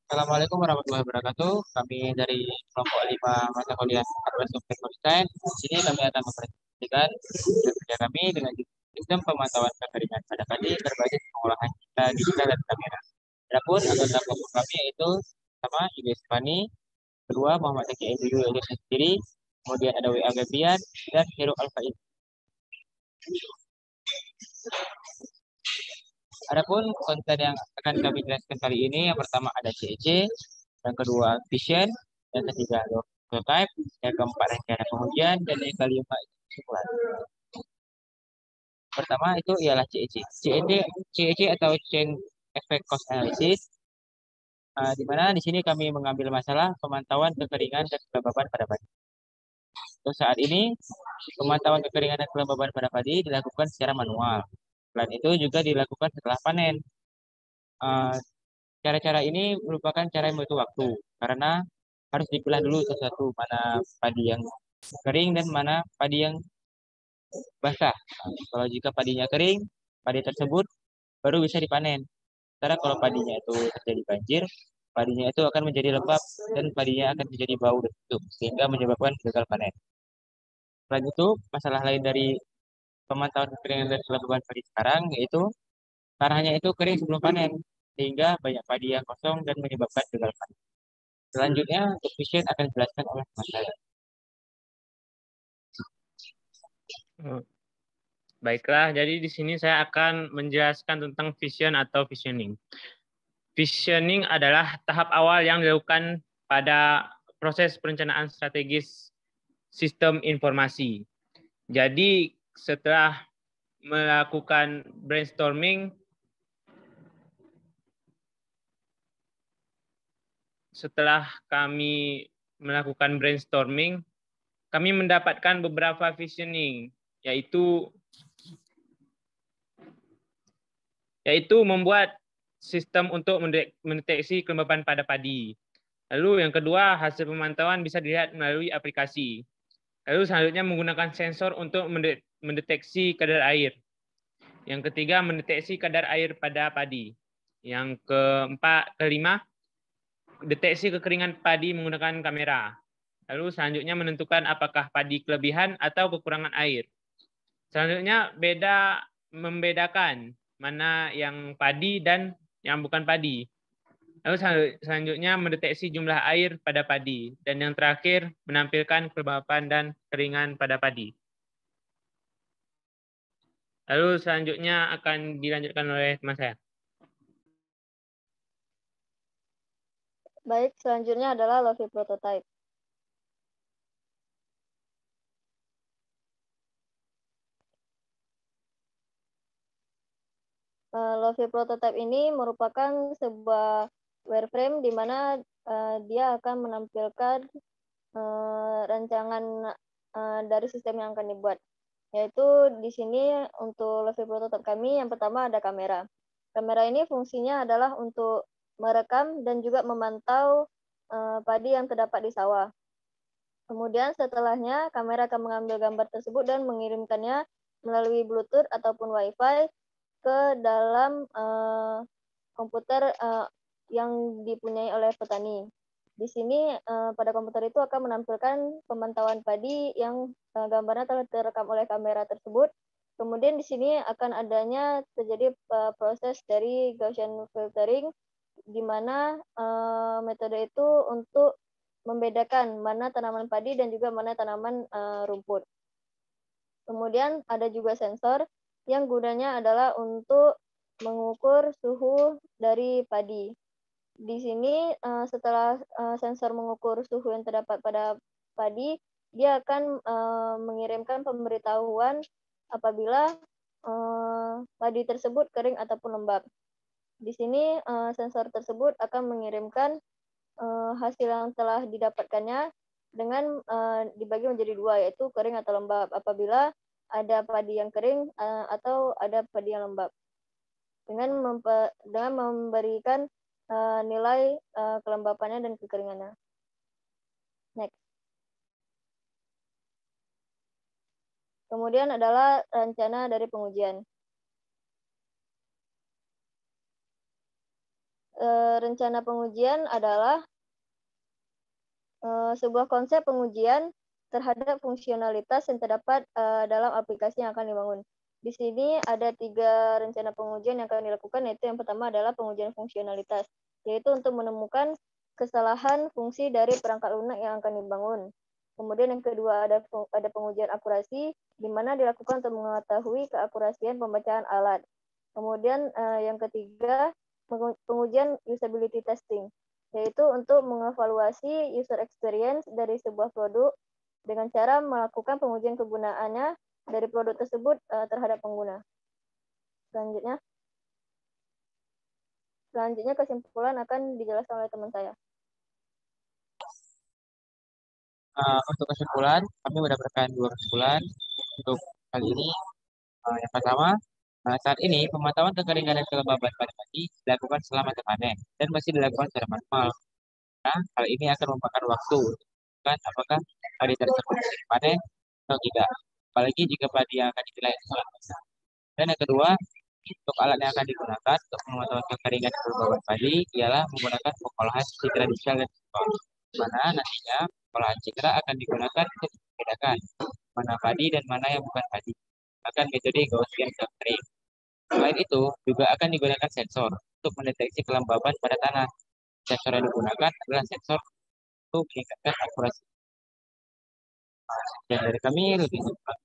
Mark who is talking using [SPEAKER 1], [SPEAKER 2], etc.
[SPEAKER 1] Assalamualaikum warahmatullahi wabarakatuh. Kami dari kelompok 5 mata kuliah Advanced Technology Science. Di sini kami akan mempresentasikan kerja kami dengan sistem pemantauan kekeringan pada padi berbasis pengolahan data digital dan kamera. Adapun anggota kelompok kami yaitu pertama Ibu Pani, kedua Muhammad Zaki Edu yaitu saya sendiri, kemudian ada WA Gabrian dan Hero Alfa. Adapun konten yang akan kami jelaskan kali ini, yang pertama ada CEC, yang kedua vision, yang ketiga prototype, yang keempat rencana pengujian, dan yang kelima itu kesimpulan. Pertama itu ialah CEC. CEC atau Chain Effect Cost Analysis, di mana di sini kami mengambil masalah pemantauan kekeringan dan kelembaban pada padi. Untuk saat ini, pemantauan kekeringan dan kelembaban pada padi dilakukan secara manual. Selain itu juga dilakukan setelah panen. Eh, Cara-cara ini merupakan cara yang butuh waktu karena harus dipilah dulu satu-satu mana padi yang kering dan mana padi yang basah. Kalau jika padinya kering, padi tersebut baru bisa dipanen. Karena kalau padinya itu terjadi banjir, padinya itu akan menjadi lembab dan padinya akan menjadi bau dan busuk sehingga menyebabkan gagal panen. Selain itu, masalah lain dari pemantauan kekeringan dan kelembaban padi sekarang yaitu tanahnya itu kering sebelum panen sehingga banyak padi yang kosong dan menyebabkan gagal panen. Selanjutnya, untuk vision akan dijelaskan oleh teman saya.
[SPEAKER 2] Oh, baiklah, jadi di sini saya akan menjelaskan tentang vision atau visioning. Visioning adalah tahap awal yang dilakukan pada proses perencanaan strategis sistem informasi. Jadi setelah melakukan brainstorming, kami mendapatkan beberapa visioning, yaitu membuat sistem untuk mendeteksi kelembapan pada padi. Lalu yang kedua, hasil pemantauan bisa dilihat melalui aplikasi. Lalu selanjutnya menggunakan sensor untuk mendeteksi kadar air. Yang ketiga, mendeteksi kadar air pada padi. Yang kelima, deteksi kekeringan padi menggunakan kamera. Lalu selanjutnya menentukan apakah padi kelebihan atau kekurangan air. Selanjutnya membedakan mana yang padi dan yang bukan padi. Lalu selanjutnya mendeteksi jumlah air pada padi. Dan yang terakhir menampilkan kelembapan dan keringan pada padi. Lalu selanjutnya akan dilanjutkan oleh teman saya.
[SPEAKER 3] Baik, selanjutnya adalah Lofi Prototype. Lofi Prototype ini merupakan sebuah wireframe di mana dia akan menampilkan rancangan dari sistem yang akan dibuat. Yaitu di sini untuk Lofi Prototype kami yang pertama ada kamera. Kamera ini fungsinya adalah untuk merekam dan juga memantau padi yang terdapat di sawah. Kemudian setelahnya kamera akan mengambil gambar tersebut dan mengirimkannya melalui Bluetooth ataupun Wi-Fi ke dalam komputer yang dipunyai oleh petani. Di sini pada komputer itu akan menampilkan pemantauan padi yang gambarnya telah terekam oleh kamera tersebut. Kemudian di sini akan adanya terjadi proses dari Gaussian filtering, di mana metode itu untuk membedakan mana tanaman padi dan juga mana tanaman rumput. Kemudian ada juga sensor yang gunanya adalah untuk mengukur suhu dari padi. Di sini setelah sensor mengukur suhu yang terdapat pada padi, dia akan mengirimkan pemberitahuan apabila padi tersebut kering ataupun lembab. Di sini sensor tersebut akan mengirimkan hasil yang telah didapatkannya dengan dibagi menjadi dua, yaitu kering atau lembab. Apabila ada padi yang kering atau ada padi yang lembab, dengan memberikan nilai kelembapannya dan kekeringannya. Next. Kemudian adalah rencana dari pengujian. rencana pengujian adalah sebuah konsep pengujian terhadap fungsionalitas yang terdapat dalam aplikasi yang akan dibangun. Di sini ada 3 rencana pengujian yang akan dilakukan, yaitu yang pertama adalah pengujian fungsionalitas, yaitu untuk menemukan kesalahan fungsi dari perangkat lunak yang akan dibangun. Kemudian yang kedua ada pengujian akurasi, di mana dilakukan untuk mengetahui keakurasian pembacaan alat. Kemudian yang ketiga, pengujian usability testing, yaitu untuk mengevaluasi user experience dari sebuah produk dengan cara melakukan pengujian kegunaannya dari produk tersebut terhadap pengguna. Selanjutnya kesimpulan akan dijelaskan oleh teman saya.
[SPEAKER 1] Untuk kesimpulan, kami mendapatkan 2 kesimpulan untuk kali ini. Yang pertama, saat ini pemantauan kekeringan dan kelembaban pada padi dilakukan selama panen dan masih dilakukan secara manual. Nah, hal ini akan memakan waktu, kan? Apakah padi tersebut bisa dipanen atau tidak? Apalagi jika padi yang akan dipilah itu sangat besar. Dan yang kedua, untuk alat yang akan digunakan untuk pemantauan kekeringan dan kelembaban padi ialah menggunakan pengolahan citra digital dan visual, di mana nantinya pengolahan citra akan digunakan untuk membedakan mana padi dan mana yang bukan padi. Akan metode Gaussian filtering. Selain itu, juga akan digunakan sensor untuk mendeteksi kelembaban pada tanah. Sensor yang digunakan adalah sensor untuk meningkatkan akurasi. Dan dari kami lebih cepat.